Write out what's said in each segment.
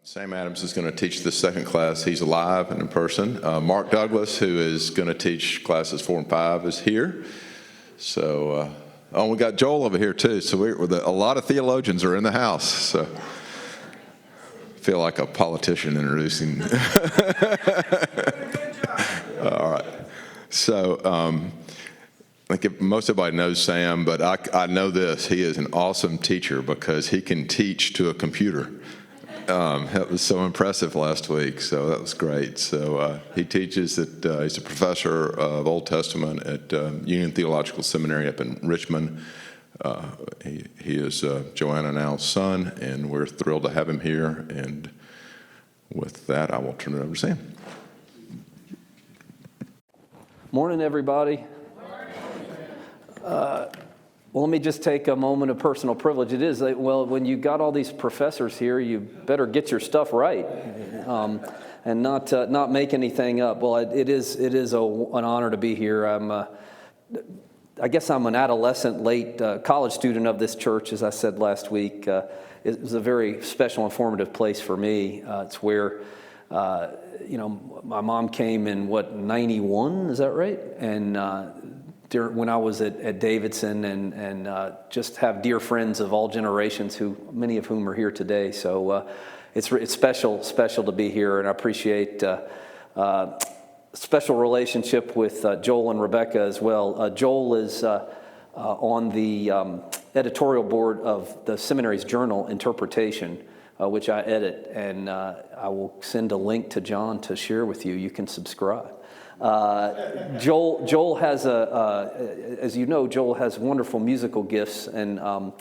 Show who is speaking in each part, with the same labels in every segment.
Speaker 1: Sam Adams is going to teach the second class. He's alive and in person. Mark Douglas, who is going to teach classes 4 and 5, is here. So, we got Joel over here too. So a lot of theologians are in the house. So I feel like a politician introducing. All right. So I think most everybody knows Sam, but I know this. He is an awesome teacher because he can teach to a computer. That was so impressive last week, so that was great. So he teaches he's a professor of Old Testament at Union Theological Seminary up in Richmond. He is Joanna and Al's son, and we're thrilled to have him here. And with that, I will turn it over to Sam.
Speaker 2: Morning, everybody. Well, let me just take a moment of personal privilege. It is, when you got all these professors here, you better get your stuff right and not make anything up. Well, it is an honor to be here. I guess I'm an adolescent, late college student of this church, as I said last week. It was a very special and formative place for me. It's where, my mom came in, 91, is that right? And when I was at Davidson, and just have dear friends of all generations, many of whom are here today. So it's special to be here, and I appreciate special relationship with Joel and Rebecca as well. Joel is on the editorial board of the seminary's journal, Interpretation, which I edit, and I will send a link to John to share with you. You can subscribe. Joel has as you know, Joel has wonderful musical gifts, and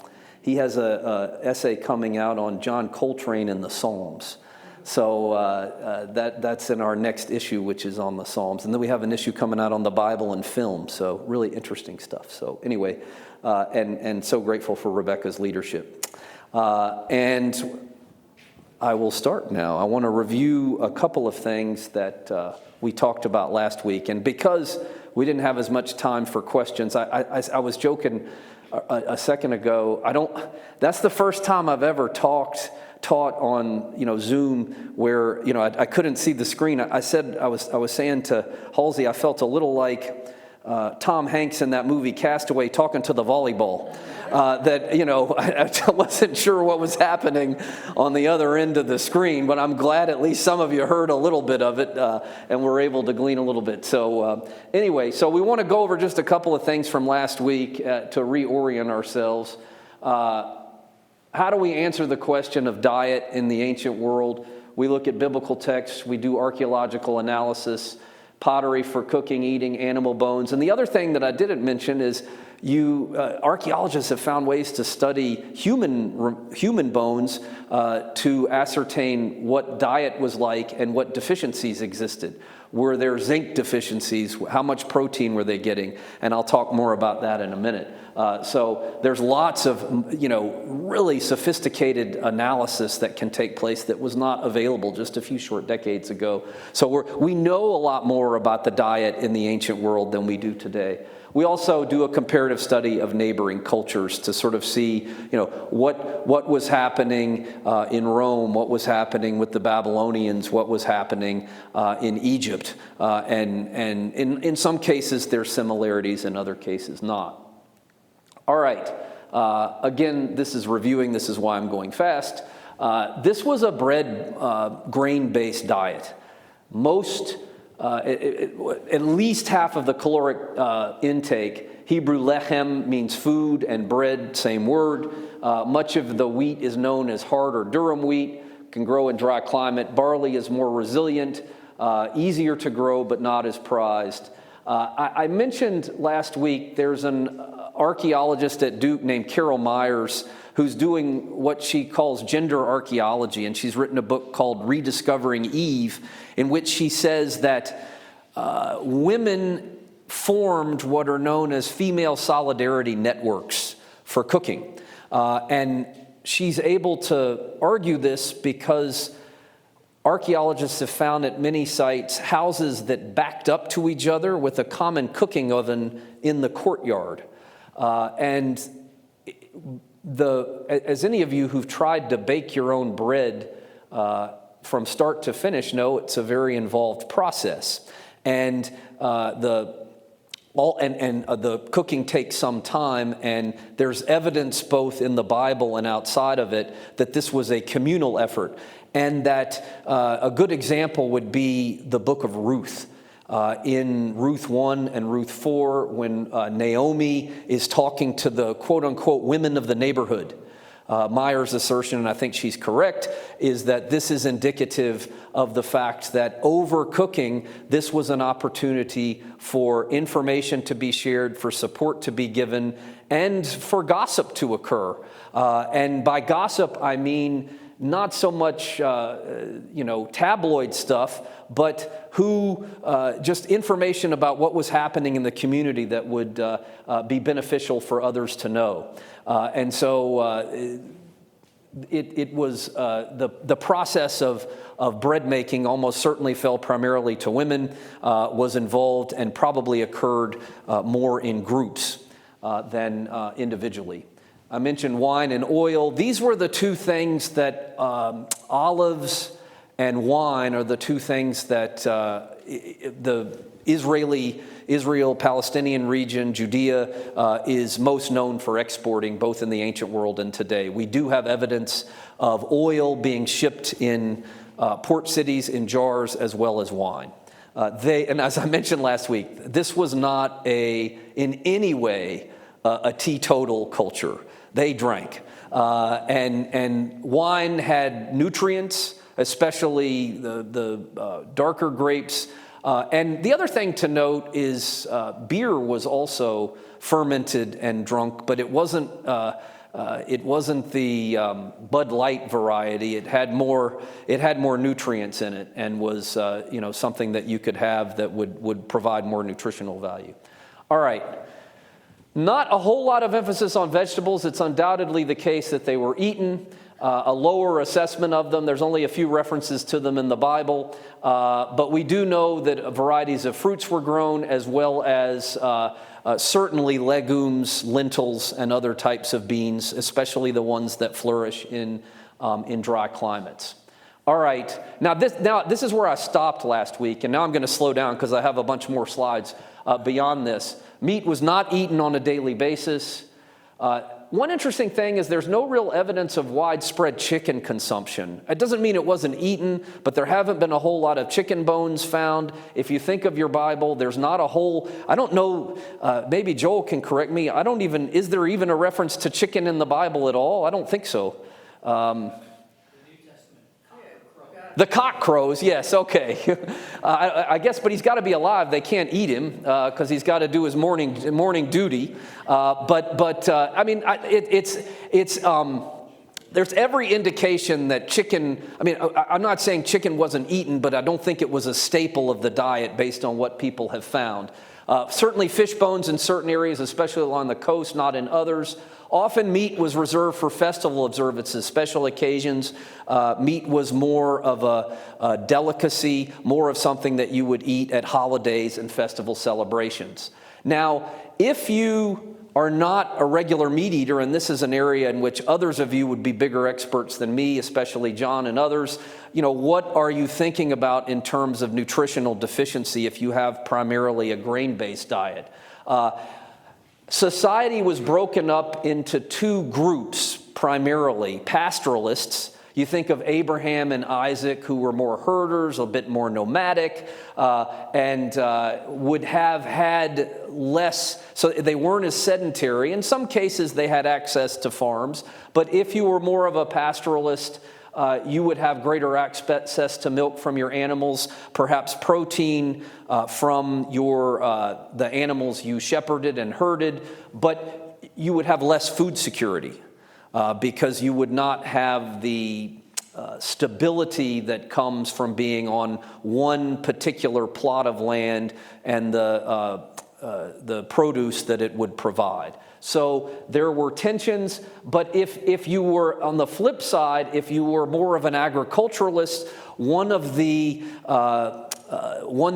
Speaker 2: he has a essay coming out on John Coltrane and the Psalms. So that's in our next issue, which is on the Psalms, and then we have an issue coming out on the Bible and film. So really interesting stuff. So anyway, and so grateful for Rebecca's leadership, and I will start now. I want to review a couple of things that we talked about last week. And because we didn't have as much time for questions, I was joking a second ago. That's the first time I've ever taught on Zoom where I couldn't see the screen. I was saying to Halsey, I felt a little like Tom Hanks in that movie Castaway talking to the volleyball. I wasn't sure what was happening on the other end of the screen, but I'm glad at least some of you heard a little bit of it and were able to glean a little bit. So anyway, so we want to go over just a couple of things from last week to reorient ourselves. How do we answer the question of diet in the ancient world? We look at biblical texts, we do archaeological analysis, pottery for cooking, eating, animal bones. And the other thing that I didn't mention is archaeologists have found ways to study human bones to ascertain what diet was like and what deficiencies existed. Were there zinc deficiencies? How much protein were they getting? And I'll talk more about that in a minute. So there's lots of, really sophisticated analysis that can take place that was not available just a few short decades ago. So we know a lot more about the diet in the ancient world than we do today. We also do a comparative study of neighboring cultures to sort of see, what was happening in Rome, what was happening with the Babylonians, what was happening in Egypt, and in some cases there's similarities, in other cases not. All right. Again, this is reviewing. This is why I'm going fast. This was a bread, grain-based diet. At least half of the caloric intake. Hebrew lechem means food, and bread, same word. Much of the wheat is known as hard or durum wheat, can grow in dry climate. Barley is more resilient, easier to grow, but not as prized. I mentioned last week there's an archaeologist at Duke named Carol Myers who's doing what she calls gender archaeology, and she's written a book called Rediscovering Eve, in which she says that women formed what are known as female solidarity networks for cooking. And she's able to argue this because archaeologists have found at many sites houses that backed up to each other with a common cooking oven in the courtyard. As any of you who've tried to bake your own bread from start to finish? No, it's a very involved process. And the cooking takes some time, and there's evidence both in the Bible and outside of it that this was a communal effort. And that a good example would be the book of Ruth. In Ruth 1 and Ruth 4, when Naomi is talking to the quote-unquote women of the neighborhood, Meyer's assertion, and I think she's correct, is that this is indicative of the fact that overcooking, this was an opportunity for information to be shared, for support to be given, and for gossip to occur. And by gossip, I mean not so much, tabloid stuff, but just information about what was happening in the community that would be beneficial for others to know. And so it was the process of bread making almost certainly fell primarily to women, was involved and probably occurred more in groups than individually. I mentioned wine and oil. These were the two things that olives and wine are the two things that the Israel-Palestinian region, Judea, is most known for exporting, both in the ancient world and today. We do have evidence of oil being shipped in port cities in jars as well as wine. And as I mentioned last week, this was not in any way a teetotal culture. They drank. And wine had nutrients, especially the darker grapes. And the other thing to note is beer was also fermented and drunk, but it wasn't the Bud Light variety. It had more nutrients in it, and was something that you could have that would provide more nutritional value. All right. Not a whole lot of emphasis on vegetables. It's undoubtedly the case that they were eaten. A lower assessment of them. There's only a few references to them in the Bible. But we do know that varieties of fruits were grown, as well as certainly legumes, lentils, and other types of beans, especially the ones that flourish in dry climates. All right. Now this is where I stopped last week, and now I'm going to slow down because I have a bunch more slides beyond this. Meat was not eaten on a daily basis. One interesting thing is there's no real evidence of widespread chicken consumption. It doesn't mean it wasn't eaten, but there haven't been a whole lot of chicken bones found. If you think of your Bible, there's not a whole, I don't know, maybe Joel can correct me, is there even a reference to chicken in the Bible at all? I don't think so. The cock crows, yes, okay. I guess, but he's got to be alive. They can't eat him because he's got to do his morning duty. There's every indication that chicken, I'm not saying chicken wasn't eaten, but I don't think it was a staple of the diet based on what people have found. Certainly fish bones in certain areas, especially along the coast, not in others. Often meat was reserved for festival observances, special occasions. Meat was more of a delicacy, more of something that you would eat at holidays and festival celebrations. Now, if you are not a regular meat eater, and this is an area in which others of you would be bigger experts than me, especially John and others, what are you thinking about in terms of nutritional deficiency if you have primarily a grain-based diet? Society was broken up into two groups primarily. Pastoralists, you think of Abraham and Isaac, who were more herders, a bit more nomadic, and would have had less, so they weren't as sedentary. In some cases, they had access to farms, but if you were more of a pastoralist, you would have greater access to milk from your animals, perhaps protein from the animals you shepherded and herded, but you would have less food security because you would not have the stability that comes from being on one particular plot of land and the produce that it would provide. So there were tensions, but if you were, on the flip side, if you were more of an agriculturalist, one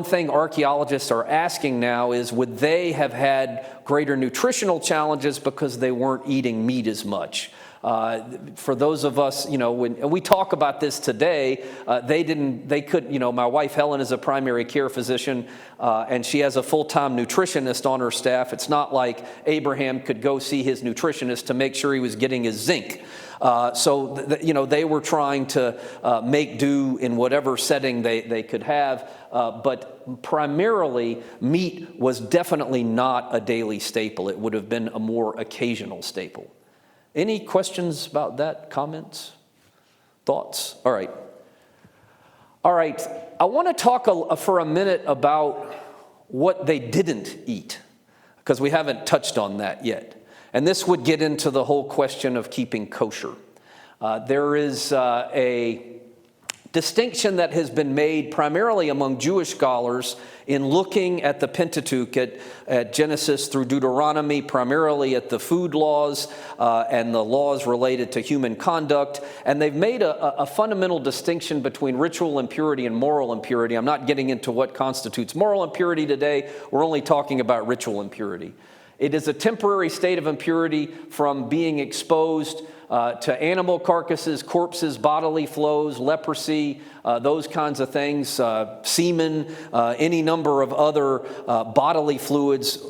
Speaker 2: thing archaeologists are asking now is, would they have had greater nutritional challenges because they weren't eating meat as much? For those of us, when we talk about this today, my wife Helen is a primary care physician, and she has a full-time nutritionist on her staff. It's not like Abraham could go see his nutritionist to make sure he was getting his zinc. They were trying to make do in whatever setting they could have, but primarily meat was definitely not a daily staple. It would have been a more occasional staple. Any questions about that? Comments? Thoughts? All right. I want to talk for a minute about what they didn't eat, because we haven't touched on that yet. And this would get into the whole question of keeping kosher. There is a distinction that has been made primarily among Jewish scholars in looking at the Pentateuch, at Genesis through Deuteronomy, primarily at the food laws and the laws related to human conduct. And they've made a fundamental distinction between ritual impurity and moral impurity. I'm not getting into what constitutes moral impurity today. We're only talking about ritual impurity. It is a temporary state of impurity from being exposed to animal carcasses, corpses, bodily flows, leprosy, those kinds of things, semen, any number of other bodily fluids.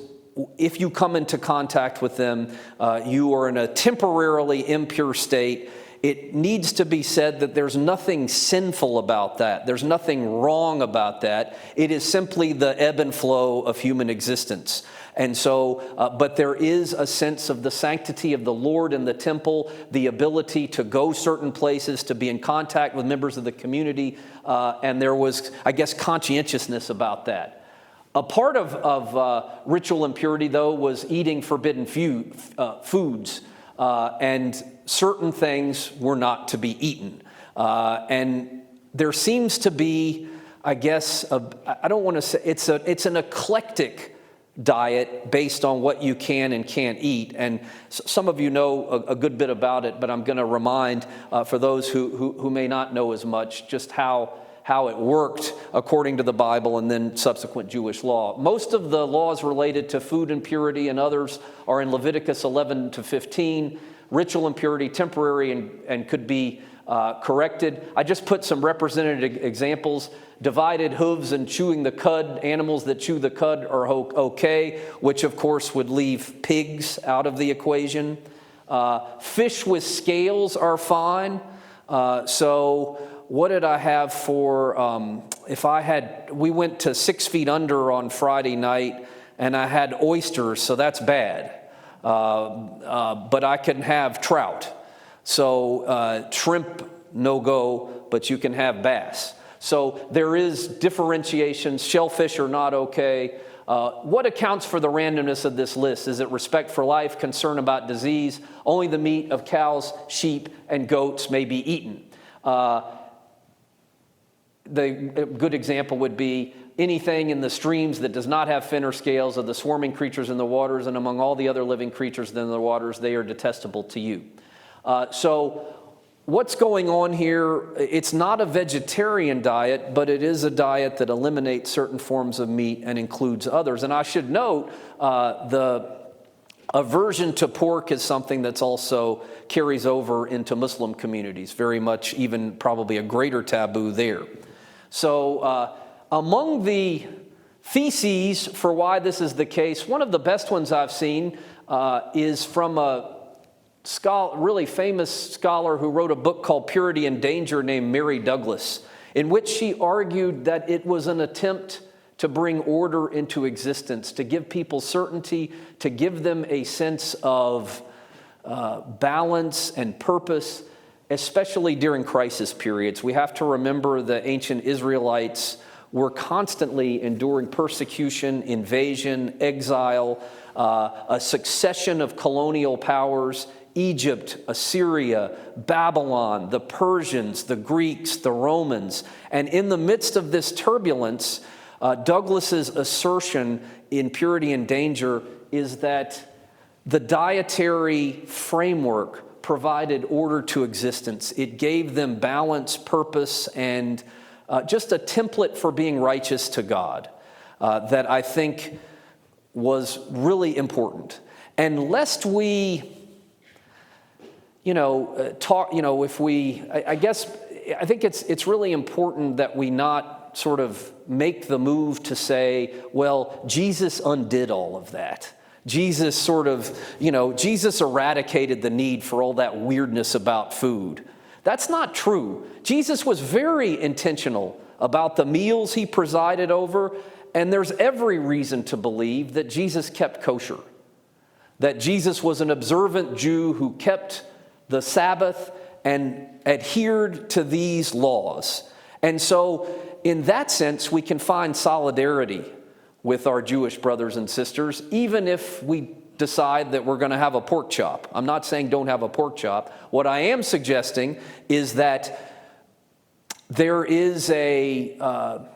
Speaker 2: If you come into contact with them, you are in a temporarily impure state. It needs to be said that there's nothing sinful about that. There's nothing wrong about that. It is simply the ebb and flow of human existence. And so, but there is a sense of the sanctity of the Lord in the temple, the ability to go certain places, to be in contact with members of the community, and there was, I guess, conscientiousness about that. A part of ritual impurity, though, was eating forbidden foods, and certain things were not to be eaten. And there seems to be, I guess, I don't want to say, it's an eclectic diet based on what you can and can't eat. And some of you know a good bit about it, but I'm going to remind for those who may not know as much just how it worked according to the Bible and then subsequent Jewish law. Most of the laws related to food impurity and others are in Leviticus 11 to 15. Ritual impurity, temporary and could be corrected. I just put some representative examples. Divided hooves and chewing the cud. Animals that chew the cud are okay, which of course would leave pigs out of the equation. Fish with scales are fine. So what did I have for, we went to 6 Feet Under on Friday night and I had oysters, so that's bad. But I can have trout. So shrimp, no go, but you can have bass. So there is differentiation. Shellfish are not okay. What accounts for the randomness of this list? Is it respect for life, concern about disease? Only the meat of cows, sheep, and goats may be eaten. A good example would be anything in the streams that does not have fin or scales, of the swarming creatures in the waters, and among all the other living creatures in the waters, they are detestable to you. So what's going on here? It's not a vegetarian diet, but it is a diet that eliminates certain forms of meat and includes others. And I should note, the aversion to pork is something that's also carries over into Muslim communities, very much, even probably a greater taboo there. So among the theses for why this is the case, one of the best ones I've seen is from a really famous scholar who wrote a book called Purity and Danger named Mary Douglas, in which she argued that it was an attempt to bring order into existence, to give people certainty, to give them a sense of balance and purpose, especially during crisis periods. We have to remember the ancient Israelites were constantly enduring persecution, invasion, exile, a succession of colonial powers, Egypt, Assyria, Babylon, the Persians, the Greeks, the Romans. And in the midst of this turbulence, Douglas's assertion in Purity and Danger is that the dietary framework provided order to existence. It gave them balance, purpose, and just a template for being righteous to God that I think was really important. And lest we I think it's really important that we not sort of make the move to say, well, Jesus undid all of that. Jesus Jesus eradicated the need for all that weirdness about food. That's not true. Jesus was very intentional about the meals he presided over, and there's every reason to believe that Jesus kept kosher, that Jesus was an observant Jew who kept the Sabbath and adhered to these laws. And so, in that sense, we can find solidarity with our Jewish brothers and sisters, even if we decide that we're going to have a pork chop. I'm not saying don't have a pork chop. What I am suggesting is that there is an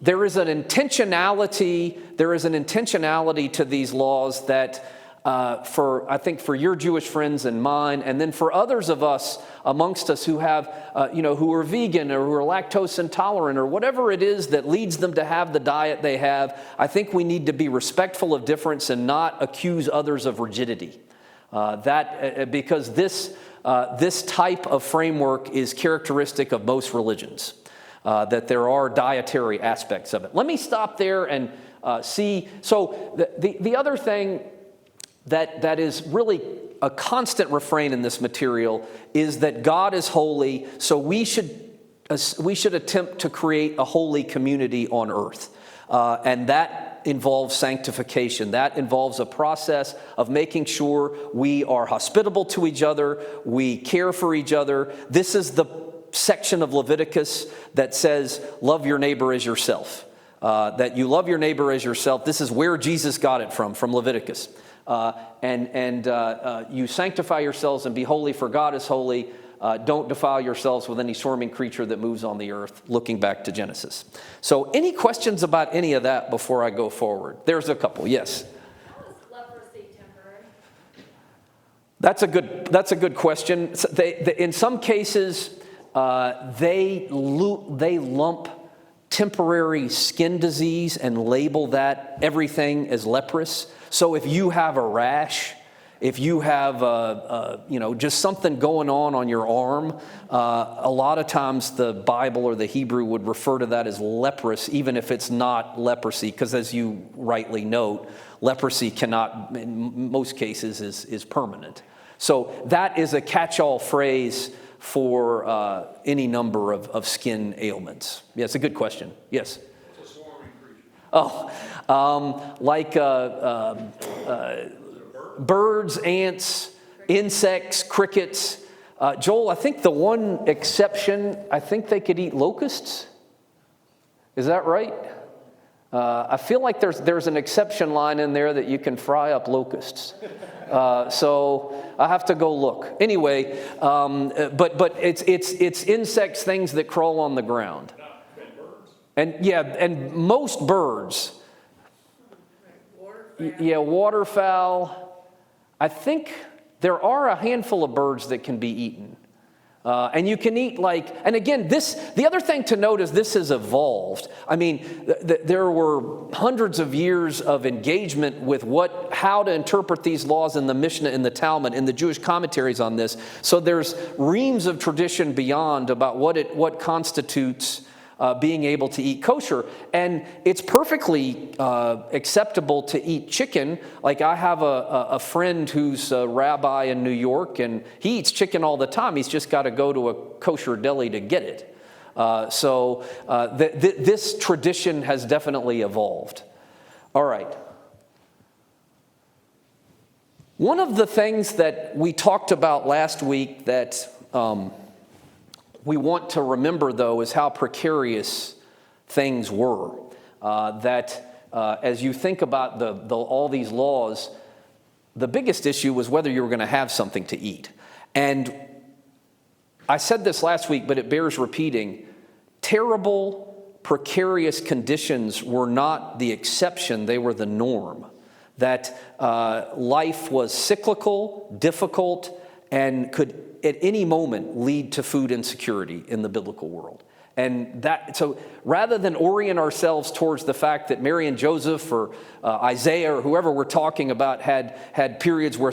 Speaker 2: intentionality to these laws that I think for your Jewish friends and mine, and then for others of us amongst us who have, who are vegan or who are lactose intolerant or whatever it is that leads them to have the diet they have, I think we need to be respectful of difference and not accuse others of rigidity. Because this type of framework is characteristic of most religions, that there are dietary aspects of it. Let me stop there and see. So the other thing that is really a constant refrain in this material is that God is holy, so we should attempt to create a holy community on earth. And that involves sanctification. That involves a process of making sure we are hospitable to each other, we care for each other. This is the section of Leviticus that says, love your neighbor as yourself. That you love your neighbor as yourself. This is where Jesus got it from Leviticus. You sanctify yourselves and be holy, for God is holy. Don't defile yourselves with any swarming creature that moves on the earth, looking back to Genesis. So any questions about any of that before I go forward? There's a couple, yes.
Speaker 3: How is leprosy temporary?
Speaker 2: That's a good question. In some cases, they lump temporary skin disease and label that everything as leprous. So if you have a rash, if you have just something going on your arm, a lot of times the Bible or the Hebrew would refer to that as leprous, even if it's not leprosy, because as you rightly note, leprosy cannot, in most cases, is permanent. So that is a catch-all phrase for any number of skin ailments. Yeah, it's a good question. Yes?
Speaker 4: What's a swarming creature?
Speaker 2: Birds, ants, insects, crickets. Joel, I think the one exception, I think they could eat locusts. Is that right? I feel like there's an exception line in there that you can fry up locusts. So I have to go look. Anyway, but it's insects, things that crawl on the ground. And most birds. Waterfowl. I think there are a handful of birds that can be eaten. And you can eat and again, the other thing to note is this has evolved. I mean, there were hundreds of years of engagement with how to interpret these laws in the Mishnah, in the Talmud, in the Jewish commentaries on this. So there's reams of tradition beyond about what constitutes being able to eat kosher. And it's perfectly acceptable to eat chicken. Like I have a friend who's a rabbi in New York, and he eats chicken all the time. He's just got to go to a kosher deli to get it. So this tradition has definitely evolved. All right. One of the things that we talked about last week that we want to remember, though, is how precarious things were. As you think about all these laws, the biggest issue was whether you were going to have something to eat. And I said this last week, but it bears repeating. Terrible, precarious conditions were not the exception, they were the norm. That life was cyclical, difficult, and could at any moment lead to food insecurity in the biblical world. And so rather than orient ourselves towards the fact that Mary and Joseph or Isaiah or whoever we're talking about had periods where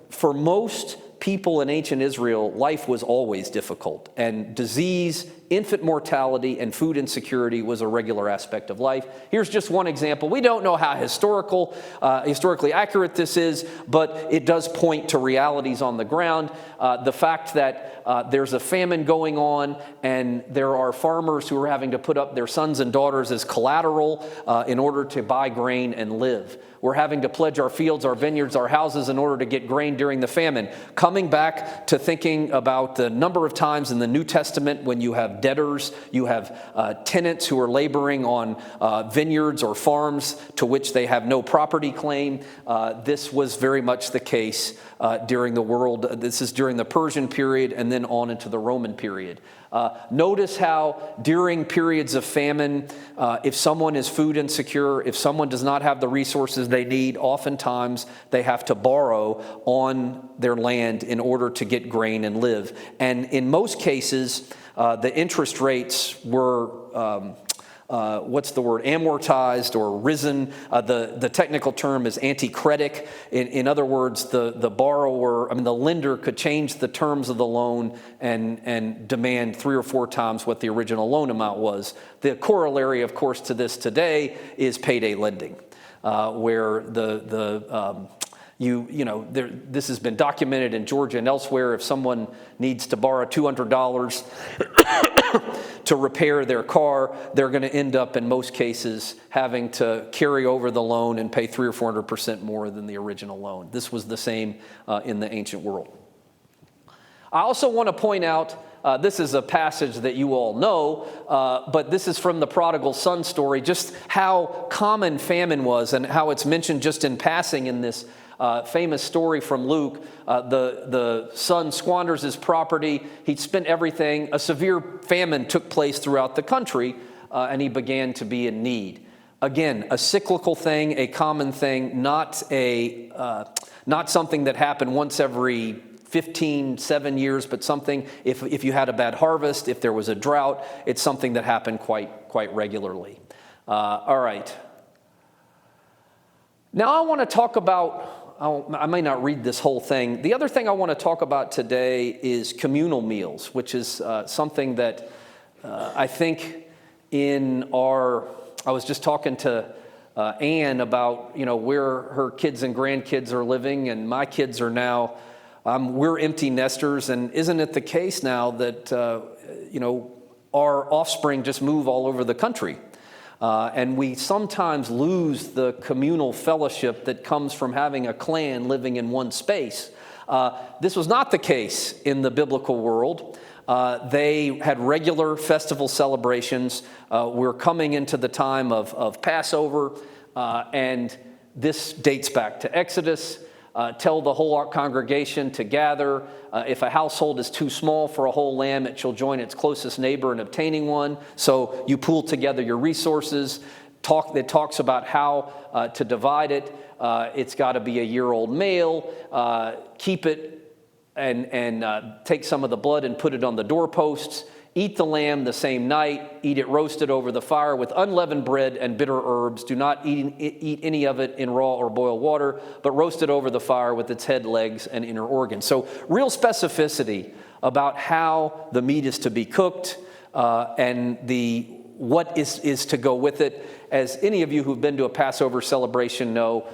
Speaker 2: for most people in ancient Israel, life was always difficult, and disease, infant mortality, and food insecurity was a regular aspect of life. Here's just one example. We don't know how historically accurate this is, but it does point to realities on the ground. The fact that there's a famine going on, and there are farmers who are having to put up their sons and daughters as collateral in order to buy grain and live. We're having to pledge our fields, our vineyards, our houses in order to get grain during the famine. Coming back to thinking about the number of times in the New Testament when you have debtors, you have tenants who are laboring on vineyards or farms to which they have no property claim. This was very much the case during the world. This is during the Persian period and then on into the Roman period. Notice how during periods of famine, if someone is food insecure, if someone does not have the resources they need, oftentimes they have to borrow on their land in order to get grain and live. And in most cases, the interest rates were amortized or risen. The technical term is anti-credit. In other words, the lender could change the terms of the loan and demand 3 or 4 times what the original loan amount was. The corollary, of course, to this today is payday lending, where this has been documented in Georgia and elsewhere. If someone needs to borrow $200 to repair their car, they're going to end up in most cases having to carry over the loan and pay 300 or 400% more than the original loan. This was the same in the ancient world. I also want to point out, this is a passage that you all know, but this is from the prodigal son story, just how common famine was and how it's mentioned just in passing in this famous story from Luke. The son squanders his property. He'd spent everything. A severe famine took place throughout the country, and he began to be in need. Again, a cyclical thing, a common thing, not something that happened once every 7 years, but something, if you had a bad harvest, if there was a drought, it's something that happened quite regularly. All right. Now I want to talk about, I may not read this whole thing. The other thing I want to talk about today is communal meals, which is something that I think I was just talking to Anne about, where her kids and grandkids are living, and my kids are now, we're empty nesters, and isn't it the case now that, our offspring just move all over the country? And we sometimes lose the communal fellowship that comes from having a clan living in one space. This was not the case in the biblical world. They had regular festival celebrations. We're coming into the time of Passover, and this dates back to Exodus. Tell the whole congregation to gather. If a household is too small for a whole lamb, it shall join its closest neighbor in obtaining one. So you pool together your resources. It talks about how to divide it. It's got to be a year-old male. Keep it and take some of the blood and put it on the doorposts. Eat the lamb the same night. Eat it roasted over the fire with unleavened bread and bitter herbs. Do not eat any of it in raw or boiled water, but roast it over the fire with its head, legs, and inner organs. So real specificity about how the meat is to be cooked and what is to go with it. As any of you who've been to a Passover celebration know,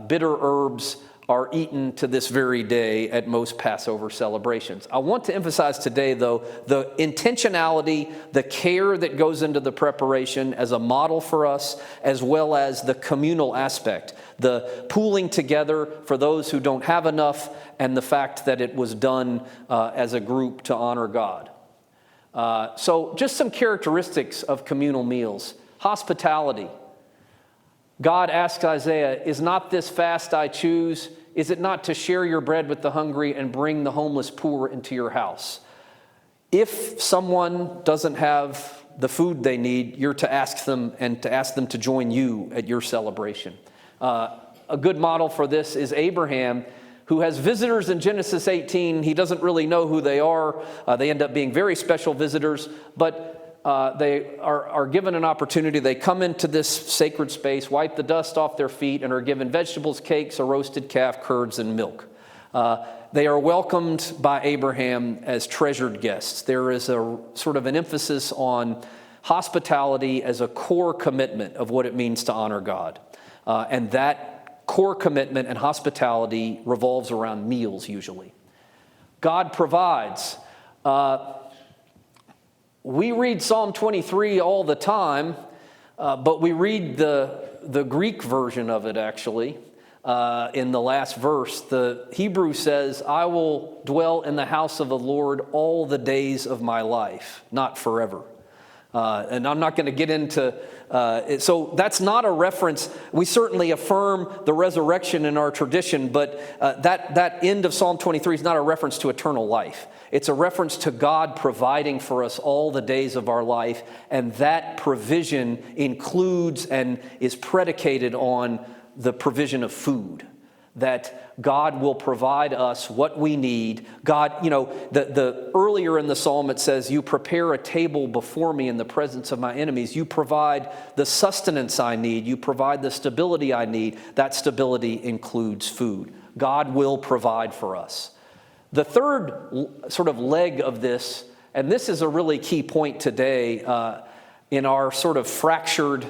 Speaker 2: bitter herbs are eaten to this very day at most Passover celebrations. I want to emphasize today, though, the intentionality, the care that goes into the preparation as a model for us, as well as the communal aspect, the pooling together for those who don't have enough, and the fact that it was done as a group to honor God. So just some characteristics of communal meals. Hospitality. God asks Isaiah, "Is not this fast I choose? Is it not to share your bread with the hungry and bring the homeless poor into your house?" If someone doesn't have the food they need, you're to ask them and to ask them to join you at your celebration. A good model for this is Abraham, who has visitors in Genesis 18. He doesn't really know who they are. They end up being very special visitors, but they are given an opportunity. They come into this sacred space, wipe the dust off their feet, and are given vegetables, cakes, a roasted calf, curds, and milk. They are welcomed by Abraham as treasured guests. There is a sort of an emphasis on hospitality as a core commitment of what it means to honor God. And that core commitment and hospitality revolves around meals usually. God provides. We read Psalm 23 all the time, but we read the Greek version of it actually. In the last verse, the Hebrew says, I will dwell in the house of the Lord all the days of my life, not forever. And I'm not going to get into it. So that's not a reference. We certainly affirm the resurrection in our tradition, but that end of Psalm 23 is not a reference to eternal life. It's a reference to God providing for us all the days of our life, and that provision includes and is predicated on the provision of food, that God will provide us what we need. God, the earlier in the psalm it says, you prepare a table before me in the presence of my enemies. You provide the sustenance I need. You provide the stability I need. That stability includes food. God will provide for us. The third sort of leg of this, and this is a really key point today in our sort of fractured,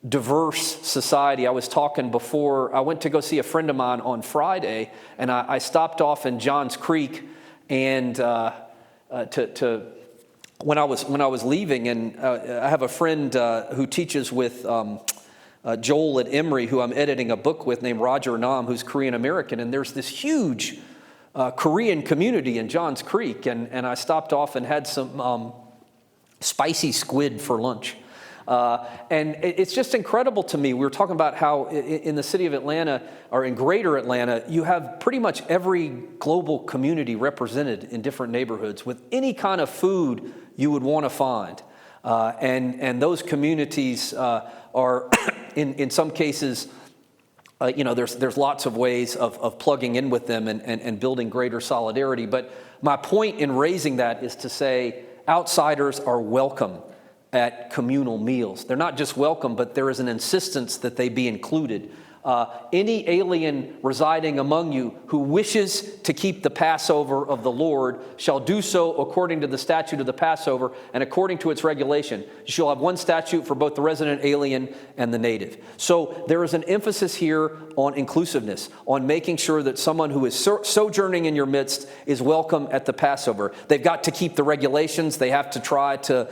Speaker 2: diverse society. I was talking before, I went to go see a friend of mine on Friday, and I stopped off in Johns Creek and when I was leaving, and I have a friend who teaches with Joel at Emory, who I'm editing a book with, named Roger Nam, who's Korean American, and there's this huge Korean community in Johns Creek, and I stopped off and had some spicy squid for lunch. And it's just incredible to me. We were talking about how in the city of Atlanta, or in greater Atlanta, you have pretty much every global community represented in different neighborhoods with any kind of food you would want to find. And those communities are, in some cases, there's lots of ways of plugging in with them and building greater solidarity. But my point in raising that is to say outsiders are welcome at communal meals. They're not just welcome, but there is an insistence that they be included. Any alien residing among you who wishes to keep the Passover of the Lord shall do so according to the statute of the Passover and according to its regulation. You shall have one statute for both the resident alien and the native. So there is an emphasis here on inclusiveness, on making sure that someone who is sojourning in your midst is welcome at the Passover. They've got to keep the regulations. They have to try to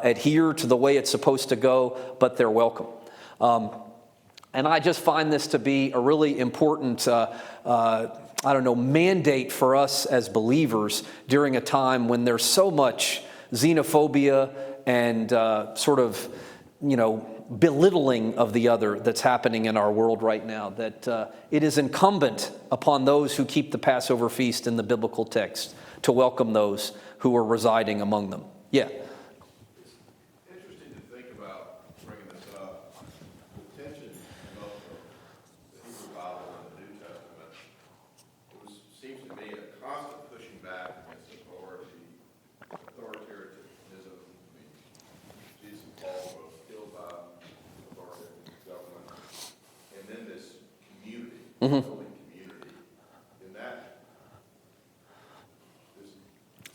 Speaker 2: adhere to the way it's supposed to go, but they're welcome. And I just find this to be a really important, mandate for us as believers during a time when there's so much xenophobia and belittling of the other that's happening in our world right now, that it is incumbent upon those who keep the Passover feast in the biblical text to welcome those who are residing among them. Yeah. Mm-hmm.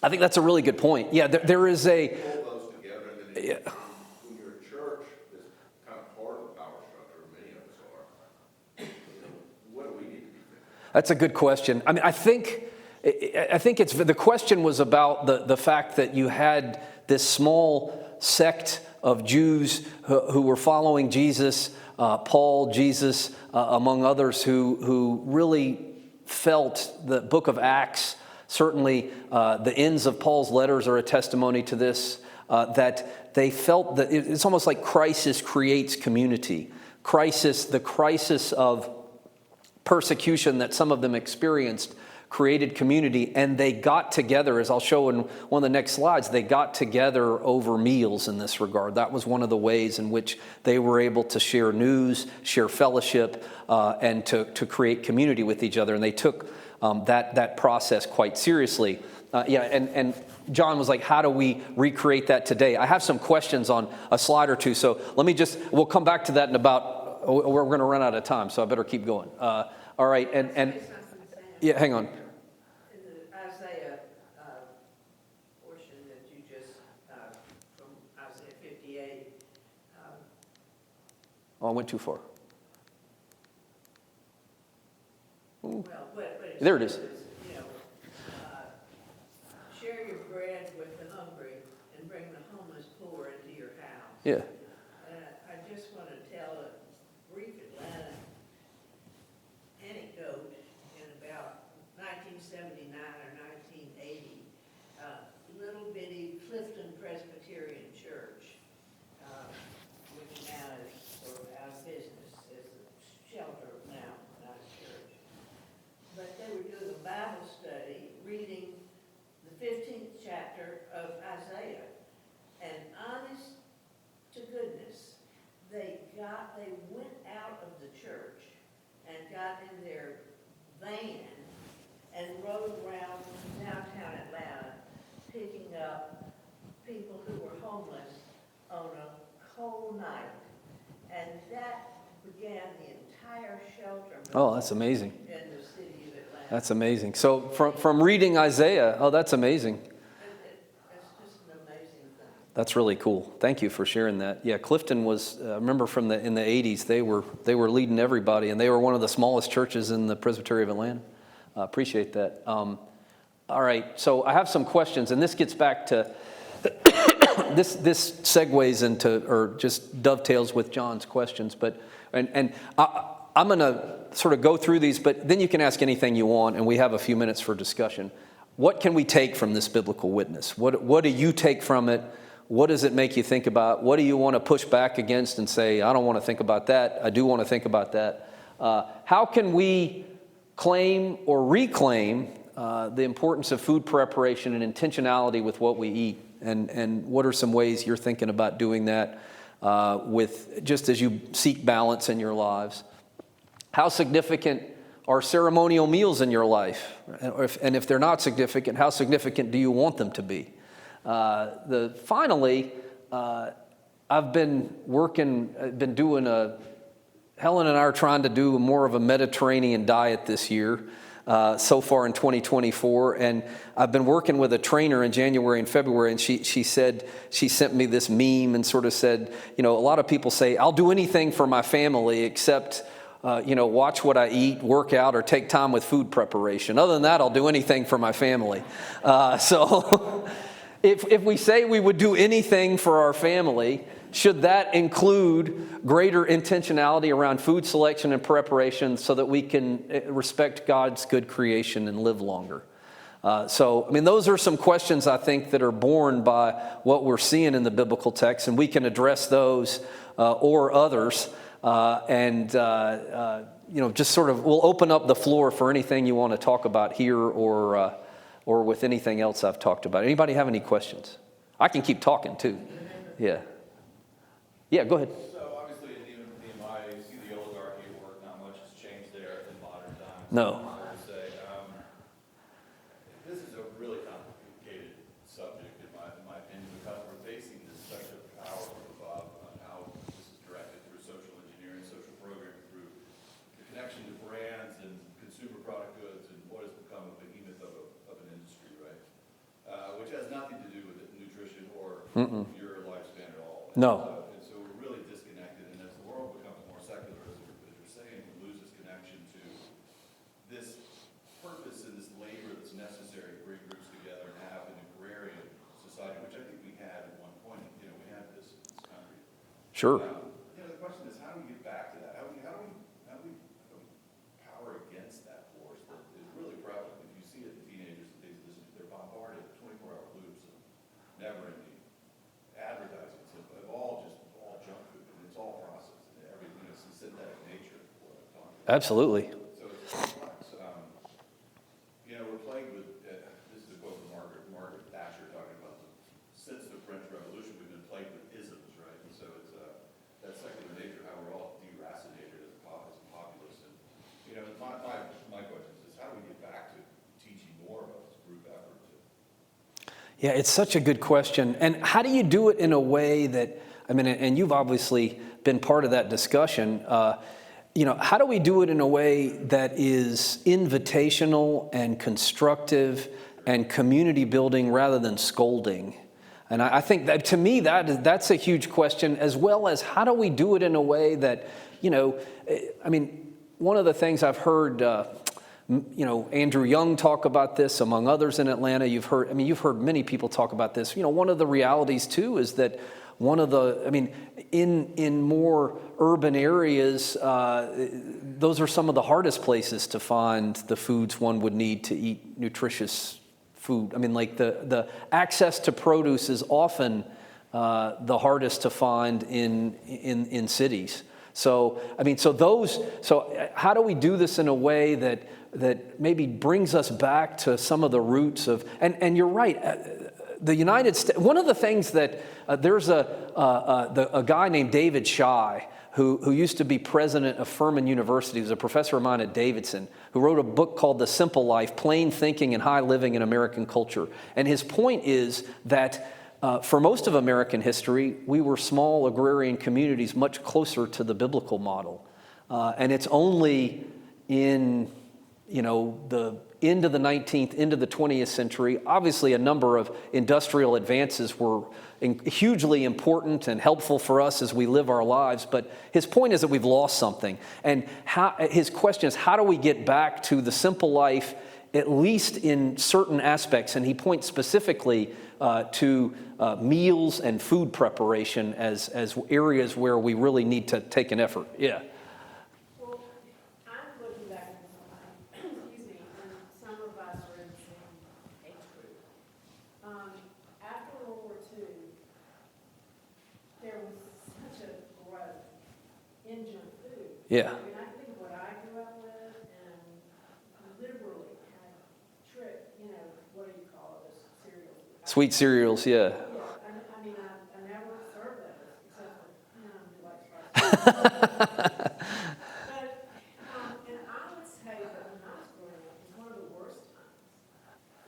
Speaker 2: I think that's a really good point. Yeah, there is a. Pull those together, and then when you're a church, that's kind of part of the power structure. Many of us are. What do we need to be thinking? That's a good question. I mean, I think it's the question was about the fact that you had this small sect of Jews who were following Jesus. Paul, Jesus, among others, who really felt the book of Acts, certainly the ends of Paul's letters are a testimony to this, that they felt that it's almost like crisis creates community. The crisis of persecution that some of them experienced created community, and they got together, as I'll show in one of the next slides, they got together over meals in this regard. That was one of the ways in which they were able to share news, share fellowship, and to create community with each other. And they took that process quite seriously. And John was like, how do we recreate that today? I have some questions on a slide or two, so we'll come back to that in about, we're going to run out of time, so I better keep going. All right, and Yeah, hang on.
Speaker 4: In the Isaiah portion that you just, from Isaiah 58,
Speaker 2: Oh, I went too far.
Speaker 4: well, what it
Speaker 2: There it
Speaker 4: says
Speaker 2: is.
Speaker 4: you know, share your bread with the hungry and bring the homeless poor into your house.
Speaker 2: Yeah.
Speaker 4: I just want to tell a brief Atlanta anecdote. In about 1979 or 1980, little bitty Clifton Presbyterian Church, which now is sort of out of business, is a shelter now, not a church. But they were doing a Bible study, reading the 15th chapter of Isaiah. And honest to goodness, they went out of the church and got in their van and rode around downtown Atlanta, picking up people who were homeless on a cold night. And that began the entire shelter
Speaker 2: Oh, that's amazing.
Speaker 4: in the city of Atlanta.
Speaker 2: That's amazing. So from reading Isaiah, oh, that's amazing.
Speaker 4: It's just an amazing thing.
Speaker 2: That's really cool. Thank you for sharing that. Yeah, Clifton was. I remember in the 80s, they were leading everybody, and they were one of the smallest churches in the Presbytery of Atlanta. Appreciate that. All right, so I have some questions, and this gets back to this segues into or just dovetails with John's questions. But I'm going to sort of go through these, but then you can ask anything you want, and we have a few minutes for discussion. What can we take from this biblical witness? What do you take from it? What does it make you think about? What do you want to push back against and say, I don't want to think about that. I do want to think about that. How can we claim or reclaim the importance of food preparation and intentionality with what we eat? And what are some ways you're thinking about doing that with just as you seek balance in your lives? How significant are ceremonial meals in your life? And if they're not significant, how significant do you want them to be? Finally, I've been doing Helen and I are trying to do more of a Mediterranean diet this year, so far in 2024. And I've been working with a trainer in January and February, and she said, she sent me this meme and sort of said, a lot of people say, I'll do anything for my family except, watch what I eat, work out, or take time with food preparation. Other than that, I'll do anything for my family. So if we say we would do anything for our family, should that include greater intentionality around food selection and preparation so that we can respect God's good creation and live longer? Those are some questions I think that are born by what we're seeing in the biblical text, and we can address those or others. Just sort of, we'll open up the floor for anything you want to talk about here or with anything else I've talked about. Anybody have any questions? I can keep talking too. Yeah. Yeah, go ahead.
Speaker 5: So obviously in Nehemiah, you see the oligarchy at work. Not much has changed there in modern times.
Speaker 2: No.
Speaker 5: I would say this is a really complicated subject in my opinion, because we're facing this such a power from above on how this is directed through social engineering, social programming, through the connection to brands and consumer product goods, and what has become a behemoth of an industry, right? Which has nothing to do with nutrition or your lifespan at all.
Speaker 2: No. Sure.
Speaker 5: The question is, how do we get back to that? How do we power against that force that is really prevalent? If you see it in teenagers and things, they're bombarded with 24-hour loops of never-ending advertisements of all junk food, and it's all processed, and everything is synthetic nature.
Speaker 2: Absolutely.
Speaker 5: So it's complex. We're plagued with, this is a quote from Margaret Thatcher talking about, since the French Revolution, we've been plagued with isms, right? And so it's that secular nature, how we're all deracinated as a populace. And, my question is, how do we get back to teaching more about this group effort?
Speaker 2: Yeah, it's such a good question. And how do you do it in a way that, and you've obviously been part of that discussion, how do we do it in a way that is invitational and constructive and community building rather than scolding? And I think that, to me, that's a huge question, as well as how do we do it in a way that, one of the things I've heard, Andrew Young talk about this, among others in Atlanta. You've heard many people talk about this. One of the realities too is that in more urban areas, those are some of the hardest places to find the foods one would need to eat nutritious food. The access to produce is often the hardest to find in cities. So how do we do this in a way that maybe brings us back to some of the roots of, and you're right, the United States, one of the things that, there's a guy named David Shai, who used to be president of Furman University, who's a professor of mine at Davidson, who wrote a book called The Simple Life, Plain Thinking and High Living in American Culture. And his point is that for most of American history, we were small agrarian communities much closer to the biblical model. And it's only in, the end of the 19th, into the 20th century, obviously a number of industrial advances were hugely important and helpful for us as we live our lives. But his point is that we've lost something. And his question is, how do we get back to the simple life, at least in certain aspects? And he points specifically to meals and food preparation as areas where we really need to take an effort. Yeah.
Speaker 3: Well, I'm looking back at something, excuse me, and some of us are in the same age group. After World War II, there was such a growth in junk food.
Speaker 2: Yeah.
Speaker 3: I think what I grew up with, and liberally had what do you call it, those cereals?
Speaker 2: Sweet cereals, yeah.
Speaker 3: Yeah, I never served those, except for, I like spicy. But, and I would say that when I was growing up, it was one of the worst times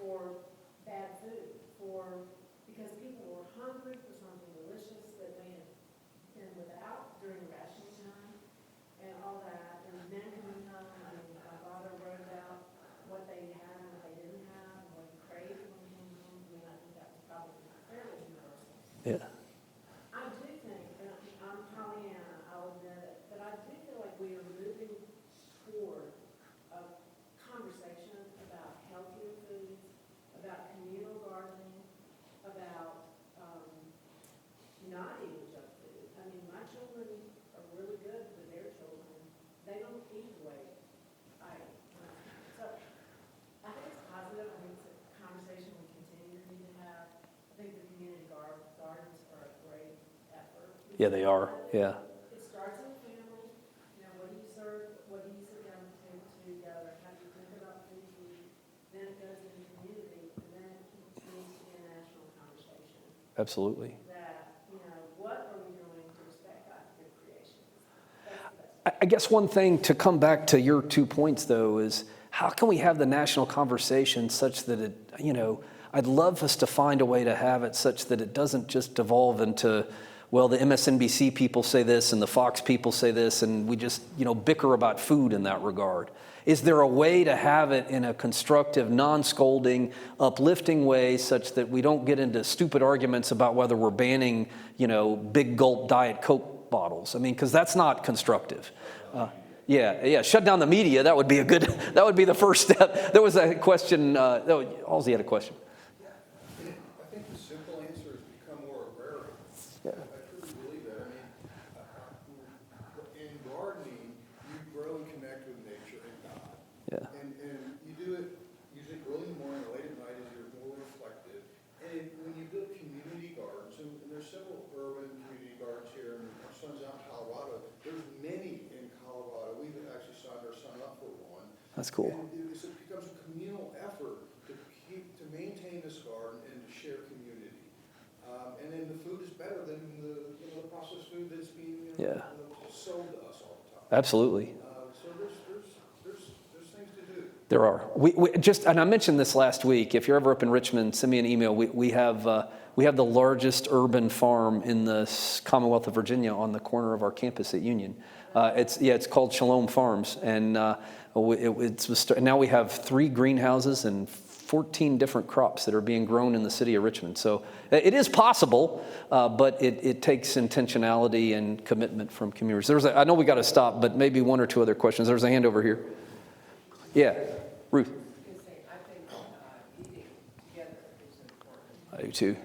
Speaker 3: for bad food, because people were hungry for something delicious that they had been without during rationing time and all that. And men coming home, my father wrote about what they had and what they didn't have, and what he craved when he came home. I think that was probably fairly universal.
Speaker 2: Yeah.
Speaker 3: I do think, and I'm Pollyanna, I'll admit it, but I do feel like we are moving toward a conversation about healthier foods, about communal gardening, about not eating junk food. My children are really good with their children. They don't eat the way I eat. So I think it's positive. I think it's a conversation we continue to need to have. I think the community gardens are a great effort.
Speaker 2: Yeah, they are. Yeah.
Speaker 3: It starts in the family. What do you serve? What do you sit down at the table together? How do you think about food you eat? Then it goes into the community, and then it needs to be a national conversation.
Speaker 2: Absolutely.
Speaker 3: That, what are we doing to respect God's good creation? That's the best.
Speaker 2: I guess one thing to come back to your 2 points, though, is how can we have the national conversation such that it, I'd love us to find a way to have it such that it doesn't just devolve into, well, the MSNBC people say this and the Fox people say this, and we just, bicker about food in that regard. Is there a way to have it in a constructive, non-scolding, uplifting way such that we don't get into stupid arguments about whether we're banning, big gulp Diet Coke bottles? Because that's not constructive. Shut down the media. That would be that would be the first step. There was a question, Halsey had a question.
Speaker 6: I think the simple answer is become more agrarian.
Speaker 2: Yeah.
Speaker 6: I truly believe that. In gardening, you grow and connect with nature and God.
Speaker 2: Yeah.
Speaker 6: And you do it usually early in the morning or late at night as you're more reflective. And when you build community gardens, and there's several urban community gardens here, and our son's out in Colorado. There's many in Colorado. We've actually signed our son up for one.
Speaker 2: That's cool.
Speaker 6: And it becomes a communal effort to maintain this garden and to share community. And then the food is better than the processed food that's being sold to us all the time.
Speaker 2: Absolutely.
Speaker 6: So there's things to do.
Speaker 2: There are. We just, and I mentioned this last week. If you're ever up in Richmond, send me an email. We have We have the largest urban farm in the Commonwealth of Virginia on the corner of our campus at Union. It's called Shalom Farms, and now we have 3 greenhouses and 14 different crops that are being grown in the city of Richmond. So it is possible, but it takes intentionality and commitment from communities. I know we got to stop, but maybe 1 or 2 other questions. There's a hand over here. Yeah, Ruth.
Speaker 7: I think eating together is important.
Speaker 2: I do too.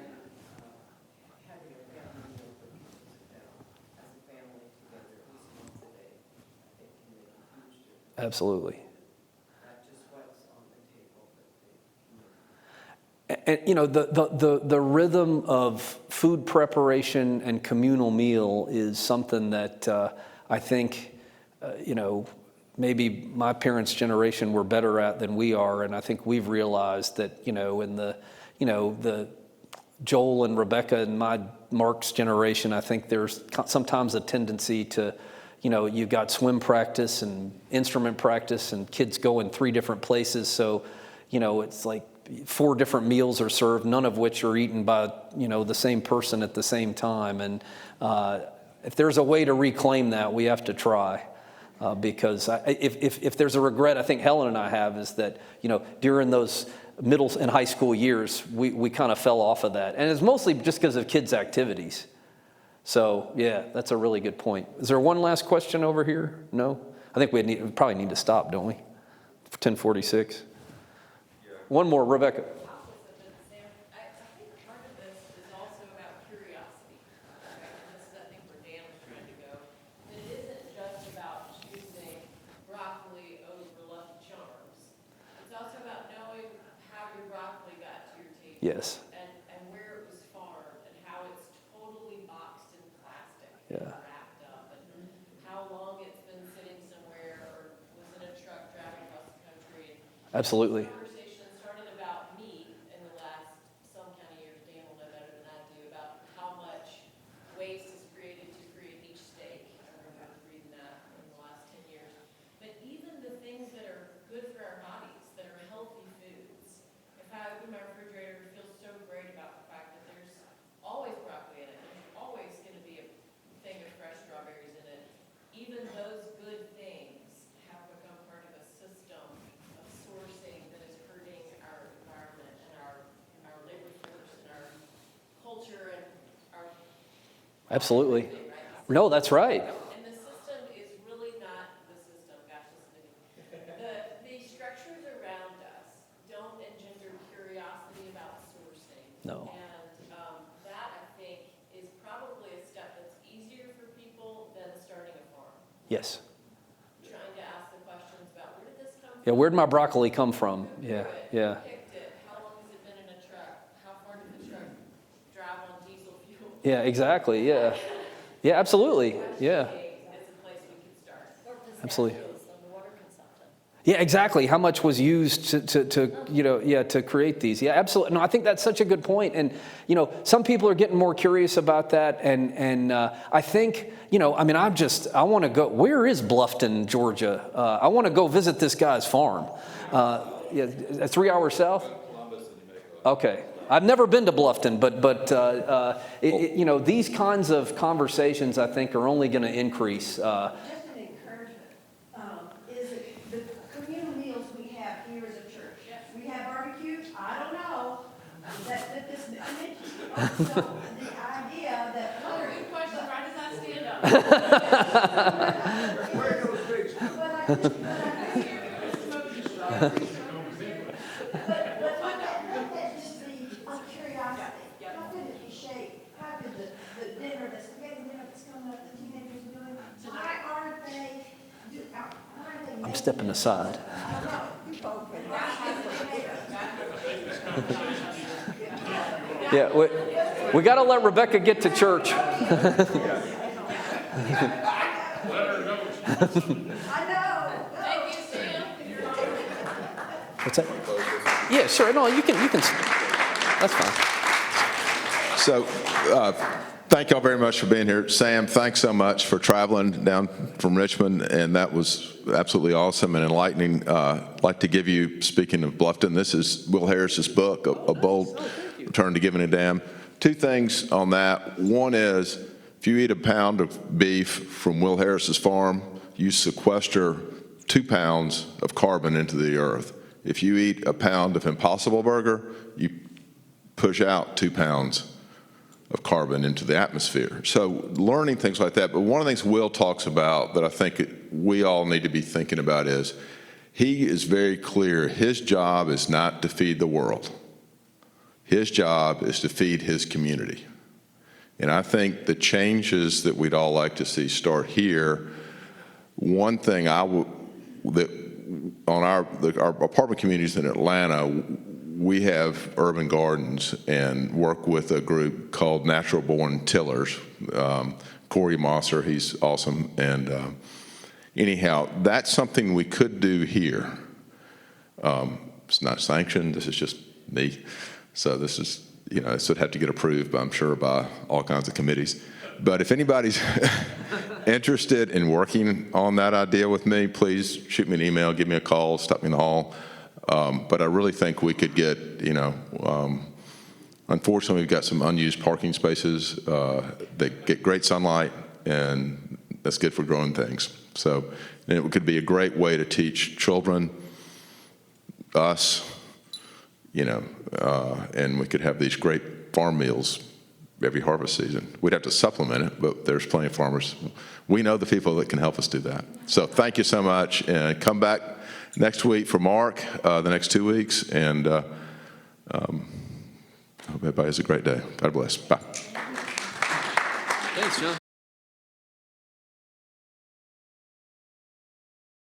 Speaker 7: Having a family meal where people sit down as a family together at least once a day, I think can make a huge difference.
Speaker 2: Absolutely.
Speaker 7: Not just what's on the table, but the community.
Speaker 2: And the rhythm of food preparation and communal meal is something that I think maybe my parents' generation were better at than we are, and I think we've realized that in the Joel and Rebecca and Mark's generation, I think there's sometimes a tendency to you've got swim practice and instrument practice, and kids go in 3 different places, so it's like 4 different meals are served, none of which are eaten by the same person at the same time. And if there's a way to reclaim that, we have to try. Because if there's a regret, I think Helen and I have, is that during those middle and high school years, we kind of fell off of that, and it's mostly just because of kids' activities. So yeah, that's a really good point. Is there one last question over here? No, I think we probably need to stop, don't we? 10:46. One more, Rebecca.
Speaker 8: I think part of this is also about curiosity. And this is, I think, where Dan was trying to go. That it isn't just about choosing broccoli over Lucky Charms. It's also about knowing how your broccoli got to your table.
Speaker 2: Yes.
Speaker 8: And where it was farmed and how it's totally boxed in plastic
Speaker 2: Yeah.
Speaker 8: and wrapped up. And how long it's been sitting somewhere or was in a truck driving across the country.
Speaker 2: Absolutely. Absolutely. No, that's right.
Speaker 8: And the system is really not the system. Gosh, listen to me. The structures around us don't engender curiosity about sourcing.
Speaker 2: No.
Speaker 8: And that, I think, is probably a step that's easier for people than starting a farm.
Speaker 2: Yes.
Speaker 8: Trying to ask the questions about where did this come from?
Speaker 2: Yeah, where'd my broccoli come from? Yeah, yeah.
Speaker 8: Who picked it? How long has it been in a truck? How far did the truck drive on diesel fuel?
Speaker 2: Yeah, exactly. Yeah. Yeah, absolutely. Yeah.
Speaker 8: It's a place we could start.
Speaker 2: Absolutely. Yeah, exactly. How much was used to create these? Yeah, absolutely. No, I think that's such a good point. And some people are getting more curious about that. And I think I want to go. Where is Bluffton, Georgia? I want to go visit this guy's farm. 3 hours south. Okay. I've never been to Bluffton, but these kinds of conversations, I think, are only going to increase.
Speaker 4: Just an encouragement, is it the communal meals we have here as a church? We have barbecue, I don't know, that this mentioned. So the idea that.
Speaker 8: Oh, good question, right as I stand up.
Speaker 6: Where are those pigs?
Speaker 2: I'm stepping aside. Yeah, we got to let Rebecca get to church. What's that? Yeah, sure. No, you can. That's fine.
Speaker 1: So, thank y'all very much for being here. Sam, thanks so much for traveling down from Richmond, and that was absolutely awesome and enlightening. I'd like to give you, speaking of Bluffton, this is Will Harris's book, A Bold Return to Giving a Damn. two things on that. One is, if you eat a pound of beef from Will Harris's farm, you sequester 2 pounds of carbon into the earth. If you eat a pound of Impossible Burger, you push out 2 pounds of carbon into the atmosphere. So learning things like that. But one of the things Will talks about that I think we all need to be thinking about is, he is very clear, his job is not to feed the world. His job is to feed his community. And I think the changes that we'd all like to see start here. One thing that on our apartment communities in Atlanta, we have urban gardens and work with a group called Natural Born Tillers. Corey Mosser, he's awesome. And anyhow, that's something we could do here. It's not sanctioned. This is just me. So this is, this would have to get approved, I'm sure, by all kinds of committees. But if anybody's interested in working on that idea with me, please shoot me an email, give me a call, stop me in the hall. But I really think we could get, unfortunately, we've got some unused parking spaces that get great sunlight, and that's good for growing things. So it could be a great way to teach children, us, and we could have these great farm meals every harvest season. We'd have to supplement it, but there's plenty of farmers. We know the people that can help us do that. So thank you so much, and come back next week for Mark, the next 2 weeks, and I hope everybody has a great day. God bless. Bye.
Speaker 2: Thanks, John.